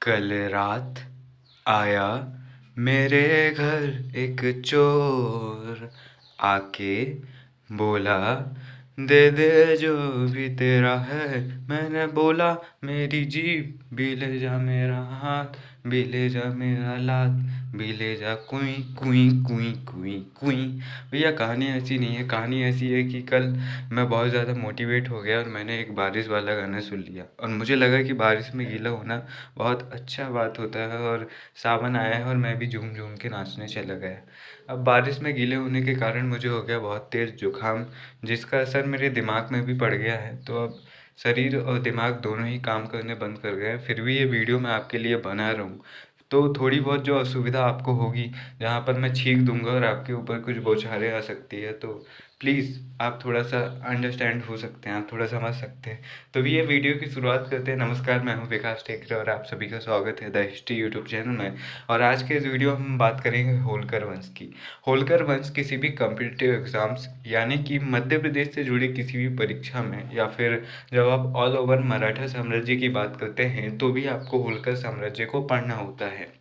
कल रात आया मेरे घर एक चोर, आके बोला दे दे जो भी तेरा है। मैंने बोला मेरी जीभ भी ले जा, मेरा हाथ भी ले जा, मेरा लात भी ले जा, कुई कुई कुई कुई कुई। भैया कहानी ऐसी नहीं है, कहानी ऐसी है कि कल मैं बहुत ज़्यादा मोटिवेट हो गया और मैंने एक बारिश वाला गाना सुन लिया और मुझे लगा कि बारिश में गीला होना बहुत अच्छा बात होता है और सावन आया है और मैं भी झूम झूम के नाचने चला गया। अब बारिश में गीले होने के कारण मुझे हो गया बहुत तेज़ जुकाम, जिसका असर मेरे दिमाग में भी पड़ गया है। तो अब शरीर और दिमाग दोनों ही काम करने बंद कर गए हैं। फिर भी ये वीडियो मैं आपके लिए बना रहा हूँ, तो थोड़ी बहुत जो असुविधा आपको होगी, जहाँ पर मैं छींक दूंगा और आपके ऊपर कुछ बौछारें आ सकती है, तो प्लीज़ आप थोड़ा सा अंडरस्टैंड हो सकते हैं, आप थोड़ा समझ सकते हैं। तो भी ये वीडियो की शुरुआत करते हैं। नमस्कार, मैं हूँ विकास टेकरे और आप सभी का स्वागत है द हिस्ट्री यूट्यूब चैनल में। और आज के इस वीडियो में हम बात करेंगे होलकर वंश की। होलकर वंश किसी भी कॉम्पिटिटिव एग्जाम्स यानी कि मध्य प्रदेश से जुड़ी किसी भी परीक्षा में, या फिर जब आप ऑल ओवर मराठा साम्राज्य की बात करते हैं, तो भी आपको होलकर साम्राज्य को पढ़ना होता है।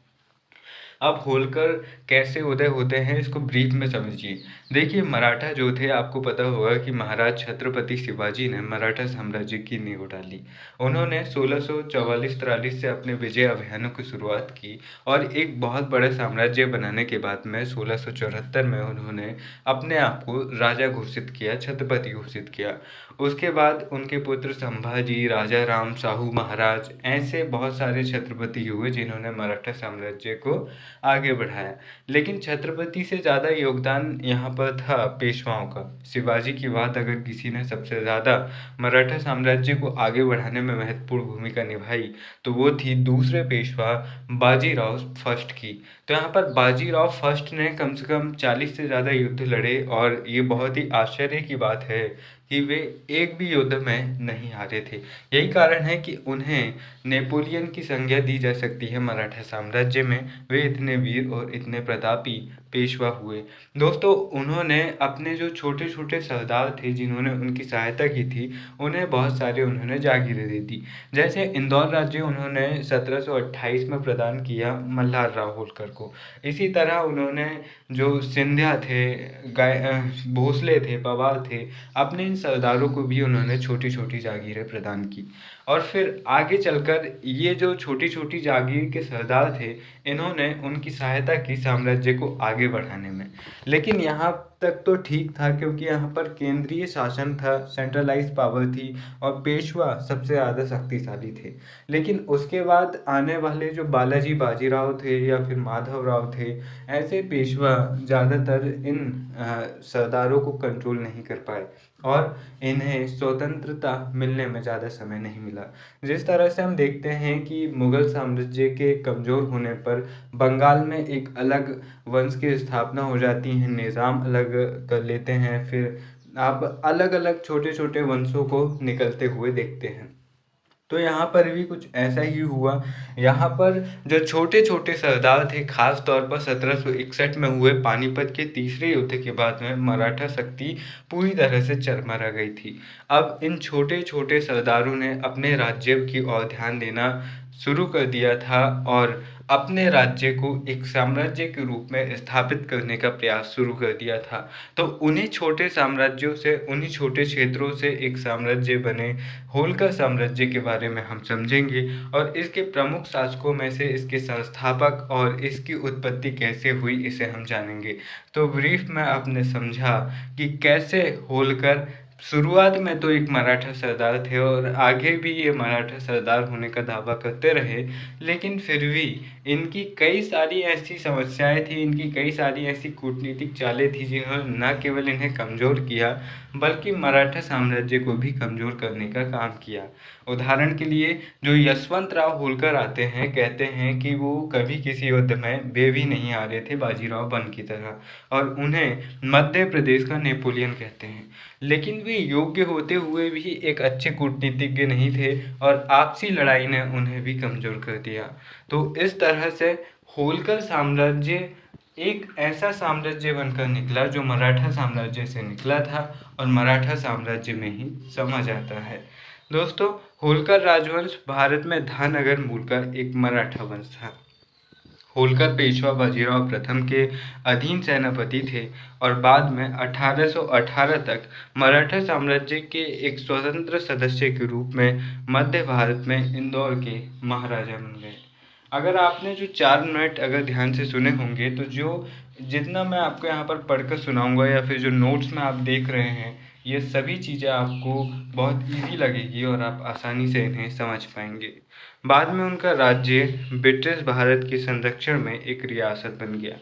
अब होलकर कैसे उदय होते हैं, इसको ब्रीफ में समझिए। देखिए, मराठा जो थे, आपको पता होगा कि महाराज छत्रपति शिवाजी ने मराठा साम्राज्य की नींव डाली। उन्होंने 1644-43 से अपने विजय अभियानों की शुरुआत की और एक बहुत बड़ा साम्राज्य बनाने के बाद में 1674 में उन्होंने अपने आप को राजा घोषित किया, छत्रपति घोषित किया। उसके बाद उनके पुत्र संभाजी, राजा राम साहू महाराज, ऐसे बहुत सारे छत्रपति हुए जिन्होंने मराठा साम्राज्य को आगे बढ़ाया। लेकिन छत्रपति से ज़्यादा योगदान यहाँ पर था पेशवाओं का। शिवाजी की बात अगर किसी ने सबसे ज़्यादा मराठा साम्राज्य को आगे बढ़ाने में महत्वपूर्ण भूमिका निभाई, तो वो थी दूसरे पेशवा बाजीराव फर्स्ट की। तो यहाँ पर बाजीराव फर्स्ट ने कम से कम 40 से ज़्यादा युद्ध लड़े और ये बहुत ही आश्चर्य की बात है कि वे एक भी युद्ध में नहीं हारे थे। यही कारण है कि उन्हें नेपोलियन की संज्ञा दी जा सकती है मराठा साम्राज्य में। वे इतने वीर और इतने प्रतापी पेशवा हुए। दोस्तों, उन्होंने अपने जो छोटे छोटे सरदार थे जिन्होंने उनकी सहायता की थी, उन्हें बहुत सारे उन्होंने जागीरें दे दी। जैसे इंदौर राज्य उन्होंने 1728 में प्रदान किया मल्हार राव होलकर को। इसी तरह उन्होंने जो सिंधिया थे, भोसले थे, पवार थे, अपने इन सरदारों को भी उन्होंने छोटी छोटी जागीरें प्रदान की। और फिर आगे चलकर ये जो छोटी छोटी जागीर के सरदार थे, इन्होंने उनकी सहायता की साम्राज्य को आगे बढ़ाने में। लेकिन यहाँ तक तो ठीक था, क्योंकि यहाँ पर केंद्रीय शासन था, सेंट्रलाइज पावर थी और पेशवा सबसे ज़्यादा शक्तिशाली थे। लेकिन उसके बाद आने वाले जो बालाजी बाजीराव थे या फिर माधव राव थे, ऐसे पेशवा ज़्यादातर इन सरदारों को कंट्रोल नहीं कर पाए और इन्हें स्वतंत्रता मिलने में ज़्यादा समय नहीं मिला। जिस तरह से हम देखते हैं कि मुगल साम्राज्य के कमज़ोर होने पर बंगाल में एक अलग वंश की स्थापना हो जाती है, निज़ाम अलग कर लेते हैं, फिर आप अलग अलग छोटे छोटे वंशों को निकलते हुए देखते हैं। तो यहाँ पर भी कुछ ऐसा ही हुआ। यहाँ पर जो छोटे छोटे सरदार थे, खास तौर पर 1761 में हुए पानीपत के तीसरे युद्ध के बाद में मराठा शक्ति पूरी तरह से चरमरा गई थी। अब इन छोटे छोटे सरदारों ने अपने राज्य की ओर ध्यान देना शुरू कर दिया था और अपने राज्य को एक साम्राज्य के रूप में स्थापित करने का प्रयास शुरू कर दिया था। तो उन्हीं छोटे साम्राज्यों से, उन्हीं छोटे क्षेत्रों से एक साम्राज्य बने। होलकर साम्राज्य के बारे में हम समझेंगे और इसके प्रमुख शासकों में से इसके संस्थापक और इसकी उत्पत्ति कैसे हुई, इसे हम जानेंगे। तो ब्रीफ में आपने समझा कि कैसे होलकर शुरुआत में तो एक मराठा सरदार थे और आगे भी ये मराठा सरदार होने का दावा करते रहे, लेकिन फिर भी इनकी कई सारी ऐसी समस्याएं थी, इनकी कई सारी ऐसी कूटनीतिक चालें थी जिन्होंने न केवल इन्हें कमज़ोर किया बल्कि मराठा साम्राज्य को भी कमज़ोर करने का काम किया। उदाहरण के लिए जो यशवंत राव होलकर आते हैं, कहते हैं कि वो कभी किसी युद्ध में वे भी नहीं आ रहे थे बाजीराव बन की तरह, और उन्हें मध्य प्रदेश का नेपोलियन कहते हैं। लेकिन वे योग्य होते हुए भी एक अच्छे कूटनीतिज्ञ नहीं थे और आपसी लड़ाई ने उन्हें भी कमज़ोर कर दिया। तो इस तरह से होलकर साम्राज्य एक ऐसा साम्राज्य बनकर निकला जो मराठा साम्राज्य से निकला था और मराठा साम्राज्य में ही समा जाता है। दोस्तों, होलकर राजवंश भारत में धानगर मूल का एक मराठा वंश था। होलकर पेशवा बाजीराव प्रथम के अधीन सेनापति थे और बाद में 1818 तक मराठा साम्राज्य के एक स्वतंत्र सदस्य के रूप में मध्य भारत में इंदौर के महाराजा बन गए। अगर आपने जो 4 मिनट अगर ध्यान से सुने होंगे तो जो जितना मैं आपको यहाँ पर पढ़कर सुनाऊंगा या फिर जो नोट्स में आप देख रहे हैं, ये सभी चीज़ें आपको बहुत इजी लगेगी और आप आसानी से इन्हें समझ पाएंगे। बाद में उनका राज्य ब्रिटिश भारत के संरक्षण में एक रियासत बन गया।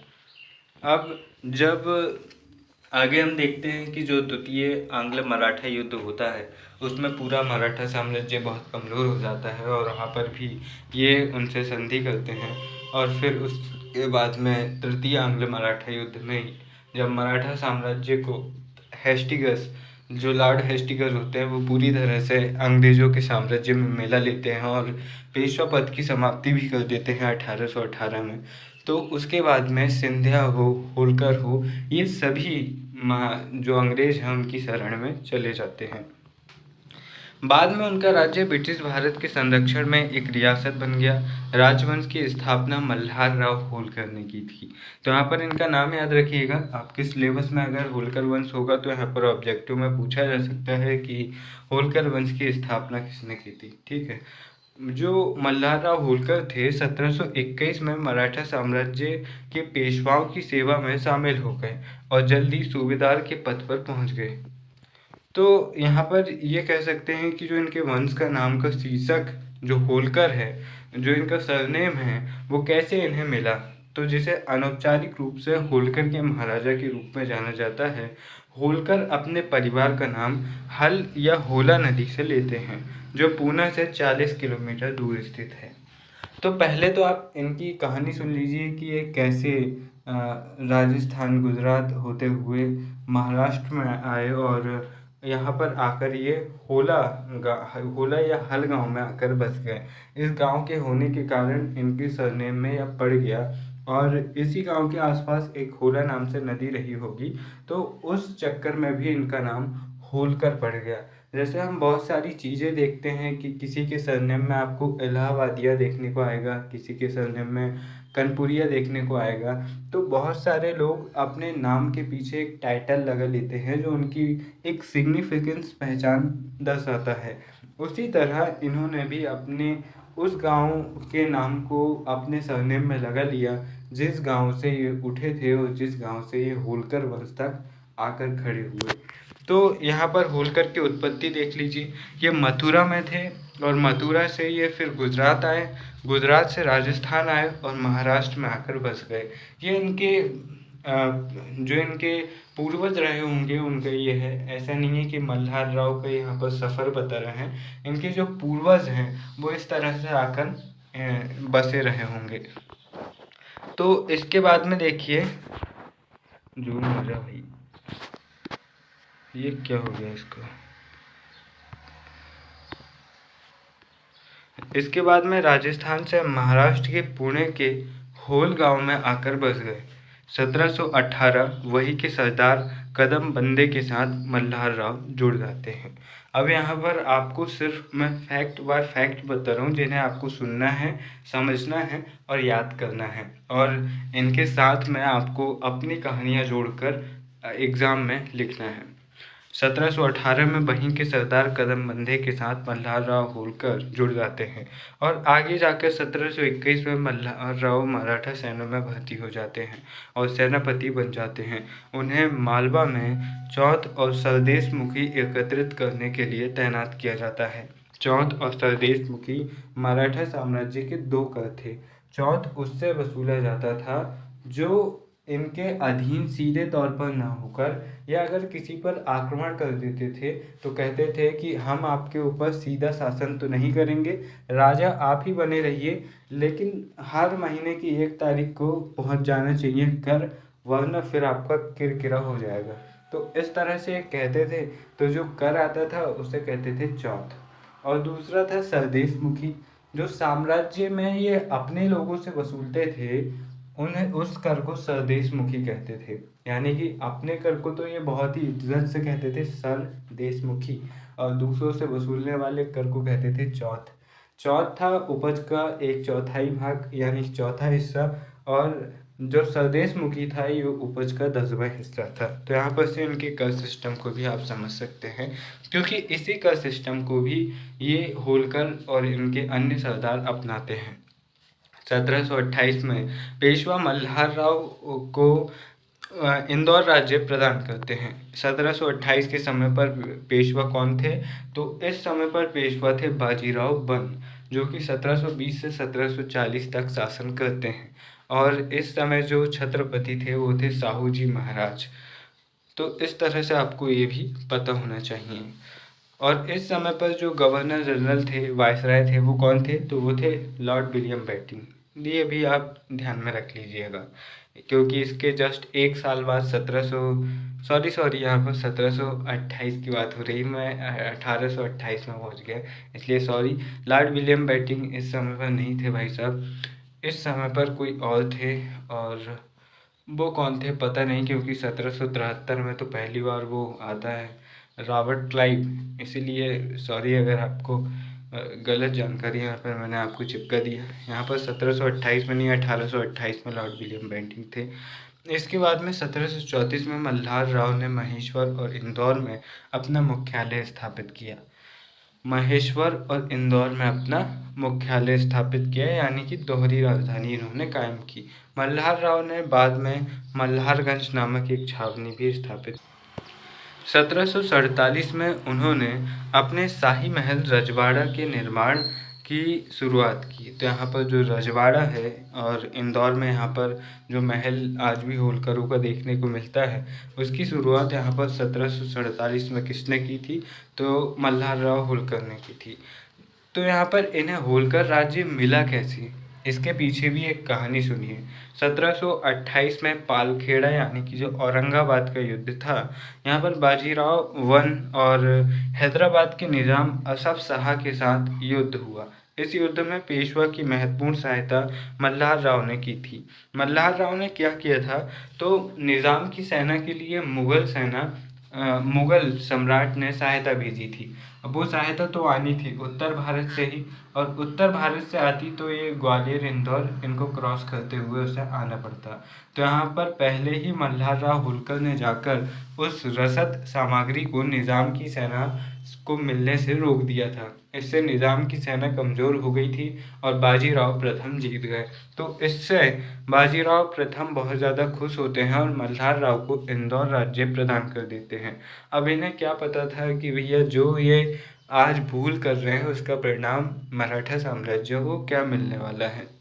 अब जब आगे हम देखते हैं कि जो द्वितीय आंग्ल मराठा युद्ध होता है उसमें पूरा मराठा साम्राज्य बहुत कमज़ोर हो जाता है और वहाँ पर भी ये उनसे संधि करते हैं। और फिर उसके बाद में तृतीय आंग्ल मराठा युद्ध में ही जब मराठा साम्राज्य को हेस्टिगस, जो लॉर्ड हेस्टिगस होते हैं, वो पूरी तरह से अंग्रेज़ों के साम्राज्य में मेला लेते हैं और पेशवा पद की समाप्ति भी कर देते हैं 1818 में। तो उसके बाद में सिंधिया हो, होलकर हो, ये सभी जो अंग्रेज हैं उनकी शरण में चले जाते हैं। बाद में उनका राज्य ब्रिटिश भारत के संरक्षण में एक रियासत बन गया। राजवंश की स्थापना मल्हार राव होलकर ने की थी। तो यहाँ पर इनका नाम याद रखिएगा। आपके सिलेबस में अगर होलकर वंश होगा तो यहाँ पर ऑब्जेक्टिव में पूछा जा सकता है कि होलकर वंश की स्थापना किसने की थी। ठीक है, जो मल्हार राव होलकर थे 1721 में मराठा साम्राज्य के पेशवाओं की सेवा में शामिल हो गए और जल्दी सूबेदार के पद पर पहुंच गए। तो यहाँ पर ये कह सकते हैं कि जो इनके वंश का नाम का शीर्षक जो होलकर है, जो इनका सरनेम है, वो कैसे इन्हें मिला। तो जिसे अनौपचारिक रूप से होलकर के महाराजा के रूप में जाना जाता है। होलकर अपने परिवार का नाम हल या होला नदी से लेते हैं, जो पूना से 40 किलोमीटर दूर स्थित है। तो पहले तो आप इनकी कहानी सुन लीजिए कि ये कैसे राजस्थान गुजरात होते हुए महाराष्ट्र में आए और यहाँ पर आकर ये होला या हल गांव में आकर बस गए। इस गांव के होने के कारण इनके सरनेम में यह पड़ गया और इसी गांव के आसपास एक होला नाम से नदी रही होगी, तो उस चक्कर में भी इनका नाम होलकर पड़ गया। जैसे हम बहुत सारी चीज़ें देखते हैं कि किसी के सरनेम में आपको इलाहाबादिया देखने को आएगा, किसी के सरनेम में कनपुरिया देखने को आएगा। तो बहुत सारे लोग अपने नाम के पीछे एक टाइटल लगा लेते हैं जो उनकी एक सिग्निफिकेंस, पहचान दर्शाता है। उसी तरह इन्होंने भी अपने उस गांव के नाम को अपने सरनेम में लगा लिया जिस गांव से ये उठे थे और जिस गांव से ये होलकर वंश तक आकर खड़े हुए। तो यहाँ पर होलकर की उत्पत्ति देख लीजिए। ये मथुरा में थे और मथुरा से ये फिर गुजरात आए, गुजरात से राजस्थान आए और महाराष्ट्र में आकर बस गए। ये इनके जो इनके पूर्वज रहे होंगे उनका ये है। ऐसा नहीं है कि मल्हार राव का यहाँ पर सफ़र बता रहे हैं। इनके जो पूर्वज हैं वो इस तरह से आकर बसे रहे होंगे। तो इसके बाद में देखिए, जो मजा भाई, ये क्या हो गया इसको। इसके बाद में राजस्थान से महाराष्ट्र के पुणे के होल गांव में आकर बस गए। 1718 वही के सरदार कदम बंदे के साथ मल्हार राव जुड़ जाते हैं। अब यहाँ पर आपको सिर्फ मैं फैक्ट बाय फैक्ट बता रहा हूँ जिन्हें आपको सुनना है, समझना है और याद करना है, और इनके साथ में आपको अपनी कहानियाँ जोड़कर एग्ज़ाम में लिखना है। 1718 में वहीं के सरदार कदम बंदे के साथ मल्हार राव होलकर जुड़ जाते हैं और आगे जाकर 1721 में मल्हार राव मराठा सेना में भर्ती हो जाते हैं और सेनापति बन जाते हैं। उन्हें मालवा में चौथ और सरदेश मुखी एकत्रित करने के लिए तैनात किया जाता है। चौथ और सरदेश मुखी मराठा साम्राज्य के दो कर थे। चौथ उससे वसूला जाता था जो इनके अधीन सीधे तौर पर ना होकर, या अगर किसी पर आक्रमण कर देते थे तो कहते थे कि हम आपके ऊपर सीधा शासन तो नहीं करेंगे, राजा आप ही बने रहिए, लेकिन हर महीने की 1 तारीख को पहुंच जाना चाहिए कर, वरना फिर आपका किरकिरा हो जाएगा। तो इस तरह से कहते थे। तो जो कर आता था उसे कहते थे चौथ। और दूसरा था सरदेश मुखी, जो साम्राज्य में ये अपने लोगों से वसूलते थे, उन्हें उस कर को सरदेश मुखी कहते थे। यानी कि अपने कर को तो ये बहुत ही इज्जत से कहते थे सर देशमुखी, और दूसरों से वसूलने वाले कर को कहते थे चौथ। चौथ था उपज का एक चौथाई भाग यानी चौथा हिस्सा, और जो स्वदेश मुखी था ये उपज का 10वां हिस्सा था। तो यहाँ पर से इनके कर सिस्टम को भी आप समझ सकते हैं, क्योंकि इसी कर सिस्टम को भी ये होलकर और इनके अन्य सरदार अपनाते हैं। 1728 में पेशवा मल्हार राव को इंदौर राज्य प्रदान करते हैं। 1728 के समय पर पेशवा कौन थे? तो इस समय पर पेशवा थे बाजीराव बन, जो कि 1720 से 1740 तक शासन करते हैं। और इस समय जो छत्रपति थे वो थे साहू जी महाराज। तो इस तरह से आपको ये भी पता होना चाहिए। और इस समय पर जो गवर्नर जनरल थे, वायसराय थे, वो कौन थे? तो वो थे लॉर्ड विलियम बेंटिंक। ये भी आप ध्यान में रख लीजिएगा, क्योंकि इसके जस्ट एक साल बाद 1700 यहाँ पर 1728 की बात हो रही, मैं 1828 में पहुँच गया, इसलिए सॉरी। लॉर्ड विलियम बेंटिंक इस समय पर नहीं थे भाई साहब, इस समय पर कोई और थे, और वो कौन थे पता नहीं, क्योंकि 1773 में तो पहली बार वो आता है रॉबर्ट क्लाइव, इसीलिए सॉरी अगर आपको गलत जानकारी यहाँ पर मैंने आपको चिपका दिया। यहाँ पर 1728 में नहीं, 1828 में लॉर्ड विलियम बेंटिंक थे। इसके बाद में 1734 में मल्हार राव ने महेश्वर और इंदौर में अपना मुख्यालय स्थापित किया। महेश्वर और इंदौर में अपना मुख्यालय स्थापित किया, यानी कि दोहरी राजधानी इन्होंने कायम की। मल्हार राव ने बाद में मल्हारगंज नामक एक छावनी भी स्थापित। 1747 में उन्होंने अपने शाही महल रजवाड़ा के निर्माण की शुरुआत की। तो यहाँ पर जो रजवाड़ा है और इंदौर में यहाँ पर जो महल आज भी होलकरों का देखने को मिलता है, उसकी शुरुआत यहाँ पर 1747 में किसने की थी? तो मल्हार राव होलकर ने की थी। तो यहाँ पर इन्हें होलकर राज्य मिला कैसे, इसके पीछे भी एक कहानी सुनिए। 1728 में पालखेड़ा यानी कि जो औरंगाबाद का युद्ध था, यहाँ पर बाजीराव वन और हैदराबाद के निज़ाम असफ शाह के साथ युद्ध हुआ। इस युद्ध में पेशवा की महत्वपूर्ण सहायता मल्हार राव ने की थी। मल्हार राव ने क्या किया था? तो निज़ाम की सेना के लिए मुगल सम्राट ने सहायता भेजी थी। अब वो सहायता तो आनी थी उत्तर भारत से ही, और उत्तर भारत से आती तो ये ग्वालियर इंदौर इनको क्रॉस करते हुए उसे आना पड़ता। तो यहाँ पर पहले ही मल्हार राव होलकर ने जाकर उस रसद सामग्री को निज़ाम की सेना को मिलने से रोक दिया था। इससे निज़ाम की सेना कमज़ोर हो गई थी और बाजीराव प्रथम जीत गए। तो इससे बाजीराव प्रथम बहुत ज़्यादा खुश होते हैं और मल्हार राव को इंदौर राज्य प्रदान कर देते हैं। अब इन्हें क्या पता था कि भैया जो ये आज भूल कर रहे हैं उसका परिणाम मराठा साम्राज्य को क्या मिलने वाला है।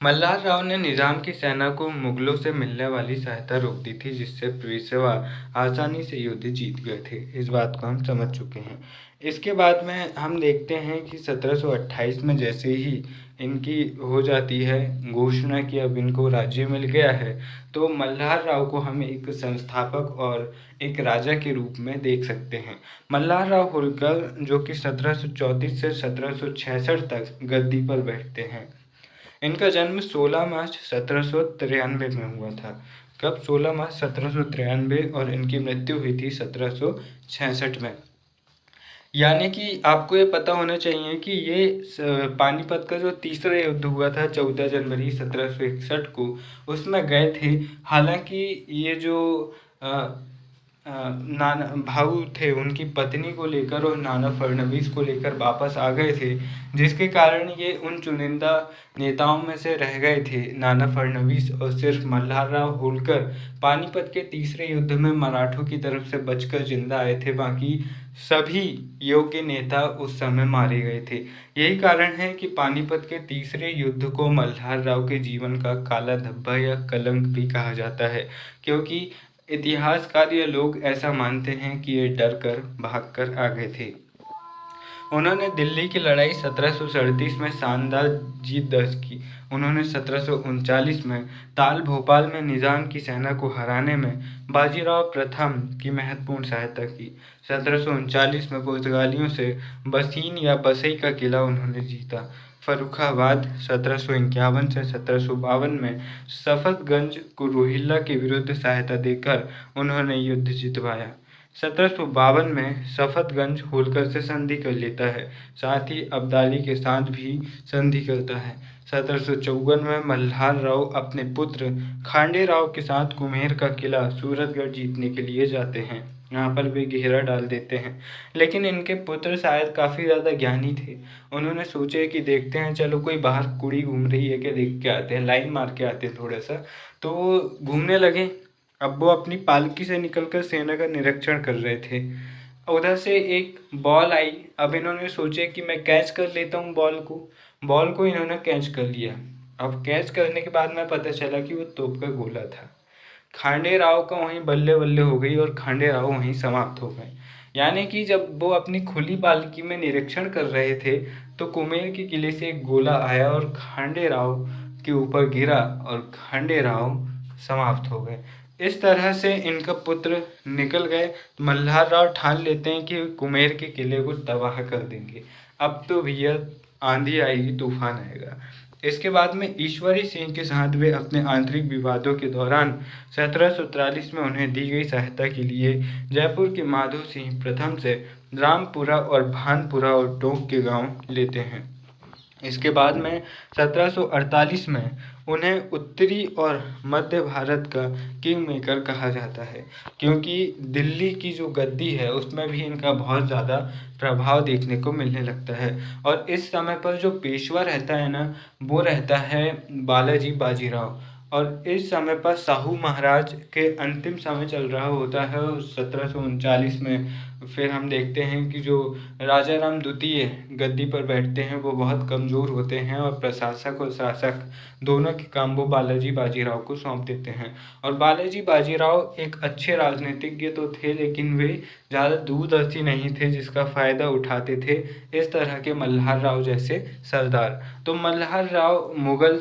मल्हार राव ने निज़ाम की सेना को मुगलों से मिलने वाली सहायता रोक दी थी, जिससे पेशवा आसानी से युद्ध जीत गए थे। इस बात को हम समझ चुके हैं। इसके बाद में हम देखते हैं कि 1728 में जैसे ही इनकी हो जाती है घोषणा कि अब इनको राज्य मिल गया है, तो मल्हार राव को हम एक संस्थापक और एक राजा के रूप में देख सकते हैं। मल्हार राव होलकर जो कि 1734 से 1766 तक गद्दी पर बैठते हैं। इनका जन्म 16 मार्च 1793 में हुआ था। कब? 16 मार्च 1793, और इनकी मृत्यु हुई थी 1766 में। यानी कि आपको ये पता होना चाहिए कि ये पानीपत का जो तीसरा युद्ध हुआ था 14 जनवरी 1761 को, उसमें गए थे। हालांकि ये जो नाना भाऊ थे उनकी पत्नी को लेकर और नाना फडणवीस को लेकर वापस आ गए थे, जिसके कारण ये उन चुनिंदा नेताओं में से रह गए थे नाना फडणवीस, और सिर्फ मल्हार राव होलकर पानीपत के तीसरे युद्ध में मराठों की तरफ से बचकर जिंदा आए थे। बाकी सभी योग्य नेता उस समय मारे गए थे। यही कारण है कि पानीपत के तीसरे युद्ध को मल्हार राव के जीवन का काला धब्बा या कलंक भी कहा जाता है, क्योंकि इतिहासकार या लोग ऐसा मानते हैं कि ये डर कर भाग कर आ गए थे। उन्होंने दिल्ली की लड़ाई 1737 में शानदार जीत दर्ज की। उन्होंने 1739 में ताल भोपाल में निज़ाम की सेना को हराने में बाजीराव प्रथम की महत्वपूर्ण सहायता की। 1739 में पुर्तगालियों से बसीन या बसई का किला उन्होंने जीता। फर्रुखाबाद 1751 से 1752 में सफदरगंज को रोहिल्ला के विरुद्ध सहायता देकर उन्होंने युद्ध जितवाया। 1752 में सफदरगंज होलकर से संधि कर लेता है, साथ ही अब्दाली के साथ भी संधि करता है। 1754 में मल्हार राव अपने पुत्र खांडे राव के साथ कुम्हेर का किला सूरतगढ़ जीतने के लिए जाते हैं। यहाँ पर वे घेरा डाल देते हैं, लेकिन इनके पुत्र शायद काफ़ी ज़्यादा ज्ञानी थे। उन्होंने सोचे कि देखते हैं, चलो कोई बाहर कुड़ी घूम रही है क्या, देख के आते हैं, लाइन मार के आते हैं थोड़ा सा। तो वो घूमने लगे। अब वो अपनी पालकी से निकलकर सेना का निरीक्षण कर रहे थे। उधर से एक बॉल आई। अब इन्होंने सोचे कि मैं कैच कर लेता हूँ बॉल को इन्होंने कैच कर लिया। अब कैच करने के बाद में पता चला कि वो तोप का गोला था। खांडे राव का वहीं बल्ले बल्ले हो गई और खांडे राव वहीं समाप्त हो गए। यानी कि जब वो अपनी खुली पालकी में निरीक्षण कर रहे थे तो कुम्हेर के किले से एक गोला आया और खांडे राव के ऊपर गिरा और खांडे राव समाप्त हो गए। इस तरह से इनका पुत्र निकल गए। मल्हार राव ठान लेते हैं कि कुम्हेर के किले को तबाह कर देंगे। अब तो भैया आंधी आएगी, तूफान आएगा। इसके बाद में ईश्वरी सिंह के साथ वे अपने आंतरिक विवादों के दौरान 1743 में उन्हें दी गई सहायता के लिए जयपुर के माधो सिंह प्रथम से रामपुरा और भानपुरा और टोंक के गांव लेते हैं। इसके बाद में 1748 में उन्हें उत्तरी और मध्य भारत का किंग मेकर कहा जाता है, क्योंकि दिल्ली की जो गद्दी है उसमें भी इनका बहुत ज़्यादा प्रभाव देखने को मिलने लगता है। और इस समय पर जो पेशवा रहता है ना, वो रहता है बालाजी बाजीराव। और इस समय पर शाहू महाराज के अंतिम समय चल रहा होता है 1739 में। फिर हम देखते हैं कि जो राजा राम द्वितीय गद्दी पर बैठते हैं वो बहुत कमज़ोर होते हैं और प्रशासक और शासक दोनों के काम वो बालाजी बाजीराव को सौंप देते हैं। और बालाजी बाजीराव एक अच्छे राजनीतिज्ञ तो थे, लेकिन वे ज़्यादा दूरदर्शी नहीं थे जिसका फ़ायदा उठाते थे इस तरह के मल्हार राव जैसे सरदार। तो मल्हार राव मुग़ल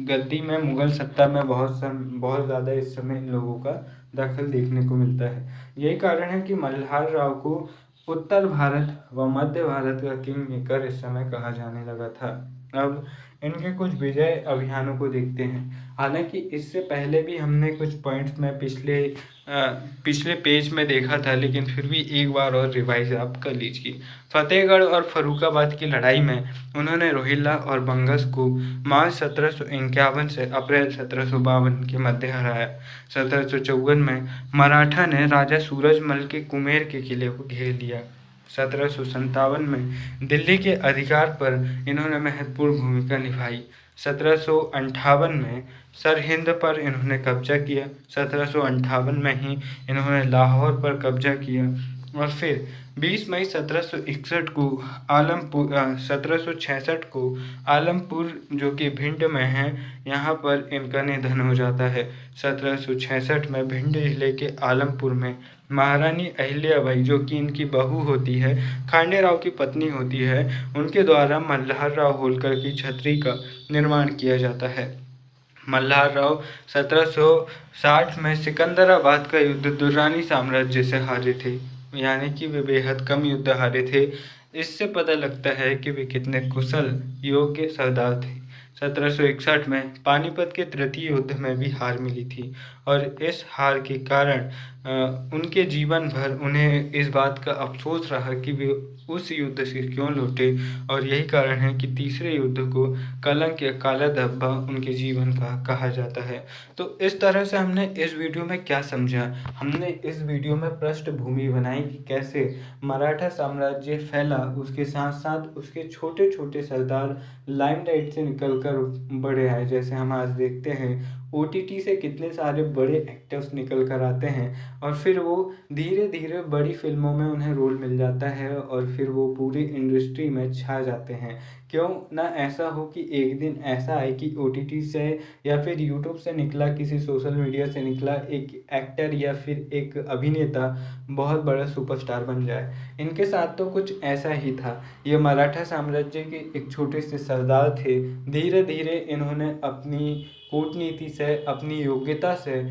गद्दी में, मुग़ल सत्ता में बहुत ज़्यादा इस समय इन लोगों का दखल देखने को मिलता है। यही कारण है कि मल्हार राव को उत्तर भारत व मध्य भारत का किंग मेकर इस समय कहा जाने लगा था। अब इनके कुछ विजय अभियानों को देखते हैं। हालांकि इससे पहले भी हमने कुछ पॉइंट्स में पिछले पेज में देखा था, लेकिन फिर भी एक बार और रिवाइज आप कर लीजिए। फतेहगढ़ और फर्रुखाबाद की लड़ाई में उन्होंने रोहिल्ला और बंगस को मार्च 1751 से अप्रैल 1752 के मध्य हराया। 1754 में मराठा ने राजा सूरजमल के कुम्हेर के किले को घेर लिया। 1757 में दिल्ली के अधिकार पर इन्होंने महत्वपूर्ण भूमिका निभाई। 1758 में सरहिंद पर इन्होंने कब्जा किया। 1758 में ही इन्होंने लाहौर पर कब्जा किया और फिर 20 मई 1761 को 1766 को आलमपुर जो कि भिंड में है, यहाँ पर इनका निधन हो जाता है। 1766 में भिंड जिले के आलमपुर में महारानी अहिल्याबाई जो कि इनकी बहू होती है, खांडे राव की पत्नी होती है, उनके द्वारा मल्हार राव होलकर की छतरी का निर्माण किया जाता है। मल्हार राव 1760 में सिकंदराबाद का युद्ध दुर्रानी साम्राज्य से हारे थे, यानी कि वे बेहद कम युद्ध हारे थे। इससे पता लगता है कि वे कितने कुशल योग्य सरदार थे। 1761 में पानीपत के तृतीय युद्ध में भी हार मिली थी और इस हार के कारण उनके जीवन भर उन्हें इस बात का अफसोस रहा कि वे उस युद्ध से क्यों लौटे। और यही कारण है कि तीसरे युद्ध को कलंक या काला धब्बा उनके जीवन का कहा जाता है। तो इस तरह से हमने इस वीडियो में क्या समझा, हमने इस वीडियो में पृष्ठभूमि बनाई कि कैसे मराठा साम्राज्य फैला, उसके साथ साथ उसके छोटे छोटे सरदार लाइमलाइट से निकलकर बड़े आए। जैसे हम आज देखते हैं OTT से कितने सारे बड़े एक्टर्स निकल कर आते हैं और फिर वो धीरे धीरे बड़ी फिल्मों में उन्हें रोल मिल जाता है और फिर वो पूरी इंडस्ट्री में छा जाते हैं। क्यों ना ऐसा हो कि एक दिन ऐसा आए कि OTT से या फिर यूट्यूब से निकला, किसी सोशल मीडिया से निकला एक एक्टर या फिर एक अभिनेता बहुत बड़ा सुपरस्टार बन जाए। इनके साथ तो कुछ ऐसा ही था। ये मराठा साम्राज्य के एक छोटे से सरदार थे। धीरे धीरे इन्होंने अपनी कूटनीति से, अपनी योग्यता से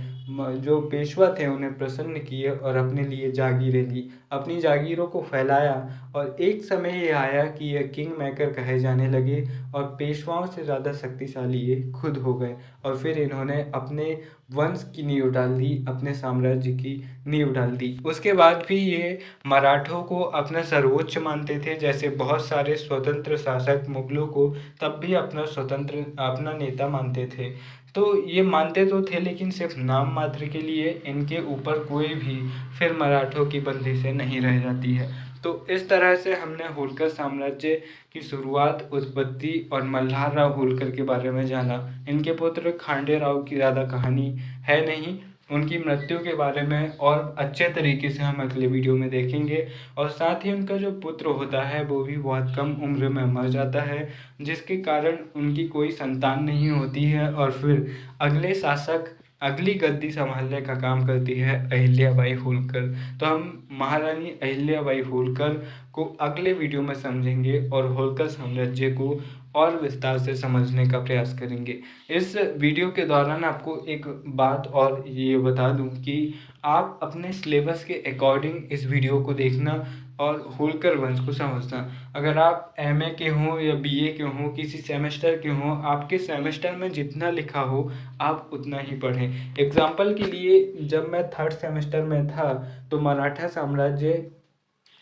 जो पेशवा थे उन्हें प्रसन्न किए और अपने लिए जागीरें ली, अपनी जागीरों को फैलाया और एक समय ये आया कि ये किंग मेकर कहे जाने लगे और पेशवाओं से ज़्यादा शक्तिशाली ये खुद हो गए और फिर इन्होंने अपने वंश की नींव डाल दी, अपने साम्राज्य की नींव डाल दी। उसके बाद भी ये मराठों को अपना सर्वोच्च मानते थे, जैसे बहुत सारे स्वतंत्र शासक मुगलों को तब भी अपना नेता मानते थे। तो ये मानते तो थे लेकिन सिर्फ नाम मात्र के लिए, इनके ऊपर कोई भी फिर मराठों की बंदिशें नहीं रह जाती है। तो इस तरह से हमने होलकर साम्राज्य की शुरुआत, उत्पत्ति और मल्हार राव होलकर के बारे में जाना। इनके पुत्र खांडे राव की ज़्यादा कहानी है नहीं, उनकी मृत्यु के बारे में और अच्छे तरीके से हम अगले वीडियो में देखेंगे। और साथ ही उनका जो पुत्र होता है वो भी बहुत कम उम्र में मर जाता है, जिसके कारण उनकी कोई संतान नहीं होती है और फिर अगले शासक अगली गद्दी संभालने का काम करती है अहिल्याबाई होलकर। तो हम महारानी अहिल्याबाई होलकर को अगले वीडियो में समझेंगे और होलकर साम्राज्य को और विस्तार से समझने का प्रयास करेंगे। इस वीडियो के दौरान आपको एक बात और ये बता दूं कि आप अपने सिलेबस के अकॉर्डिंग इस वीडियो को देखना और होलकर वंश को समझना। अगर आप एमए के हों या बीए के हों, किसी सेमेस्टर के हों, आपके सेमेस्टर में जितना लिखा हो आप उतना ही पढ़ें। एग्जाम्पल के लिए जब मैं थर्ड सेमेस्टर में था तो मराठा साम्राज्य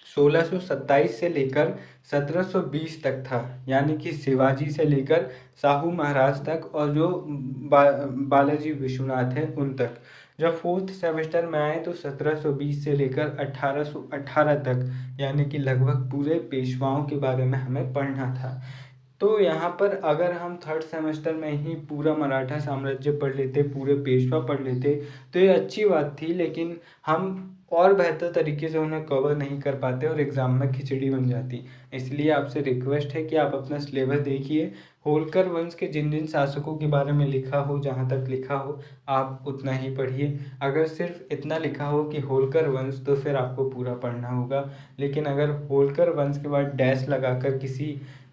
1627 से लेकर 1720 तक था, यानी कि शिवाजी से लेकर शाहू महाराज तक और जो बालाजी विश्वनाथ हैं उन तक। जब फोर्थ सेमेस्टर में आए तो 1720 से लेकर 1818 तक, यानी कि लगभग पूरे पेशवाओं के बारे में हमें पढ़ना था। तो यहाँ पर अगर हम थर्ड सेमेस्टर में ही पूरा मराठा साम्राज्य पढ़ लेते, पूरे पेशवा पढ़ लेते तो ये अच्छी बात थी, लेकिन हम और बेहतर तरीके से उन्हें कवर नहीं कर पाते और एग्ज़ाम में खिचड़ी बन जाती। इसलिए आपसे रिक्वेस्ट है कि आप अपना सिलेबस देखिए, होलकर वंश के जिन जिन शासकों के बारे में लिखा हो, जहाँ तक लिखा हो आप उतना ही पढ़िए। अगर सिर्फ इतना लिखा हो कि होलकर वंश तो फिर आपको पूरा पढ़ना होगा, लेकिन अगर होलकर वंश के बाद डैश लगाकर किसी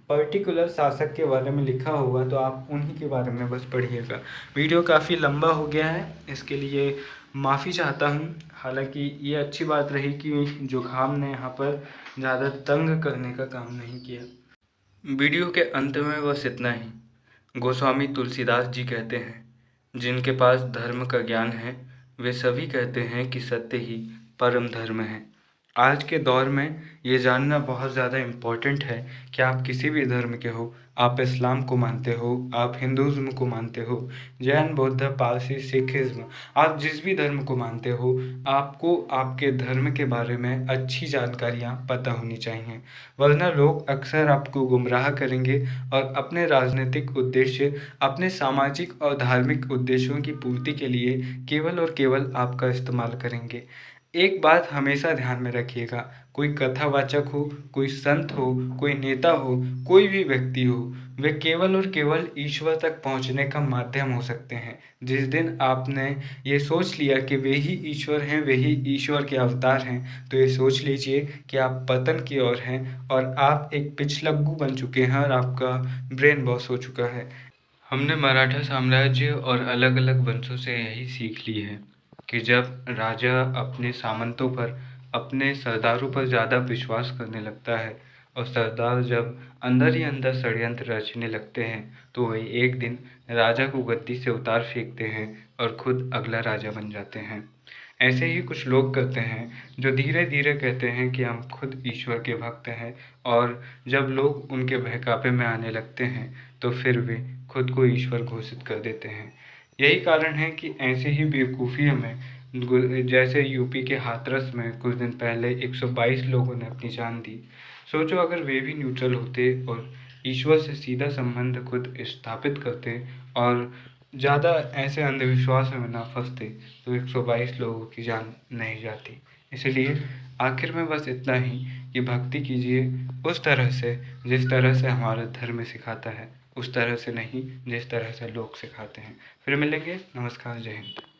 पर्टिकुलर शासक के बारे में लिखा होगा तो आप उन्हीं के बारे में बस पढ़िएगा। वीडियो काफ़ी लंबा हो गया है, इसके लिए माफ़ी चाहता हूँ। हालांकि ये अच्छी बात रही कि जुखाम ने यहाँ पर ज़्यादा तंग करने का काम नहीं किया। वीडियो के अंत में बस इतना ही। गोस्वामी तुलसीदास जी कहते हैं, जिनके पास धर्म का ज्ञान है वे सभी कहते हैं कि सत्य ही परम धर्म है। आज के दौर में ये जानना बहुत ज़्यादा इम्पोर्टेंट है कि आप किसी भी धर्म के हो, आप इस्लाम को मानते हो, आप हिंदुज़्म को मानते हो, जैन, बौद्ध, पारसी, सिखिज़्म, आप जिस भी धर्म को मानते हो, आपको आपके धर्म के बारे में अच्छी जानकारियाँ पता होनी चाहिए। वरना लोग अक्सर आपको गुमराह करेंगे और अपने राजनीतिक उद्देश्य, अपने सामाजिक और धार्मिक उद्देश्यों की पूर्ति के लिए केवल और केवल आपका इस्तेमाल करेंगे। एक बात हमेशा ध्यान में रखिएगा, कोई कथावाचक हो, कोई संत हो, कोई नेता हो, कोई भी व्यक्ति हो, वे केवल और केवल ईश्वर तक पहुंचने का माध्यम हो सकते हैं। जिस दिन आपने ये सोच लिया कि वे ही ईश्वर हैं, वे ही ईश्वर के अवतार हैं, तो ये सोच लीजिए कि आप पतन की ओर हैं और आप एक पिछलग्गू बन चुके हैं और आपका ब्रेन वॉश हो चुका है। हमने मराठा साम्राज्य और अलग अलग वंशों से यही सीख ली है कि जब राजा अपने सामंतों पर, अपने सरदारों पर ज़्यादा विश्वास करने लगता है और सरदार जब अंदर ही अंदर षड्यंत्र रचने लगते हैं तो वही एक दिन राजा को गद्दी से उतार फेंकते हैं और खुद अगला राजा बन जाते हैं। ऐसे ही कुछ लोग करते हैं जो धीरे धीरे कहते हैं कि हम खुद ईश्वर के भक्त हैं, और जब लोग उनके बहकावे में आने लगते हैं तो फिर वे खुद को ईश्वर घोषित कर देते हैं। यही कारण है कि ऐसे ही बेवकूफ़ियों में, जैसे यूपी के हाथरस में कुछ दिन पहले 122 लोगों ने अपनी जान दी। सोचो अगर वे भी न्यूट्रल होते और ईश्वर से सीधा संबंध खुद स्थापित करते और ज़्यादा ऐसे अंधविश्वास में ना फंसते तो 122 लोगों की जान नहीं जाती। इसलिए आखिर में बस इतना ही कि भक्ति कीजिए उस तरह से जिस तरह से हमारा धर्म सिखाता है, उस तरह से नहीं जिस तरह से लोग सिखाते हैं। फिर मिलेंगे। नमस्कार, जय हिंद।